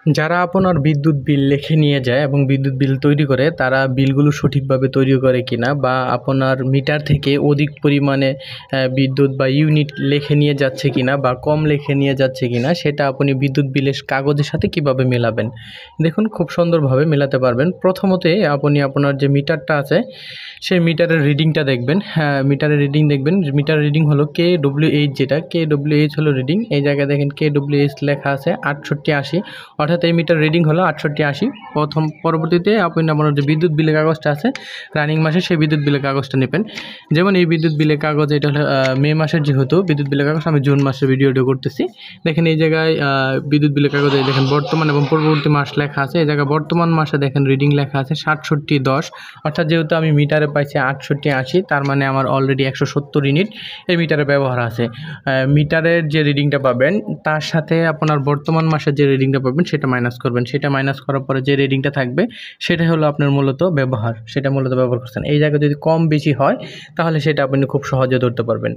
যারা আপনার বিদ্যুৎ বিল লেখে নিয়ে যায় এবং বিদ্যুৎ বিল তৈরি করে তারা বিলগুলো সঠিকভাবে তৈরি করে কিনা বা আপনার মিটার থেকে অধিক পরিমাণে বিদ্যুৎ বা ইউনিট লেখে নিয়ে যাচ্ছে কিনা বা কম লেখে নিয়ে যাচ্ছে কিনা সেটা আপনি বিদ্যুৎ বিলের কাগজের সাথে কিভাবে মেলাবেন। দেখুন খুব সুন্দরভাবে মেলাতে পারবেন। প্রথমতে আপনি আপনার যে মিটারটা আছে সেই মিটারের রিডিংটা দেখবেন। মিটারের রিডিং দেখবেন, মিটারের রিডিং হলো KWH, যেটা KWH হলো রিডিং। এই জায়গায় দেখেন KWH লেখা আছে 6880, অর্থাৎ এই মিটার রিডিং হলো 6880। পরবর্তীতে আপনি আপনার যে বিদ্যুৎ বিলের কাগজটা আছে রানিং মাসে সেই বিদ্যুৎ বিলের কাগজটা নেবেন। যেমন এই বিদ্যুৎ বিলের কাগজ এটা হলো মে মাসের, যেহেতু বিদ্যুৎ বিলের কাগজ আমি জুন মাসের ভিডিওটা করতেছি। দেখেন এই জায়গায় বিদ্যুৎ বিলের কাগজে দেখেন বর্তমান এবং পরবর্তী মাস লেখা আছে। এই জায়গায় বর্তমান মাসে দেখেন রিডিং লেখা আছে 6710, অর্থাৎ যেহেতু আমি মিটারে পাইছি 6880, তার মানে আমার অলরেডি 170 ইউনিট এই মিটারে ব্যবহার আছে। মিটারের যে রিডিংটা পাবেন তার সাথে আপনার বর্তমান মাসের যে রিডিংটা পাবেন সেটা মাইনাস করবেন। সেটা মাইনাস করার পরে যে রিডিংটা থাকবে সেটা হলো আপনার মূলত ব্যবহার, সেটা মূলত ব্যবহার করছেন। এই জায়গায় যদি কম বেশি হয় তাহলে সেটা আপনি খুব সহজে ধরতে পারবেন।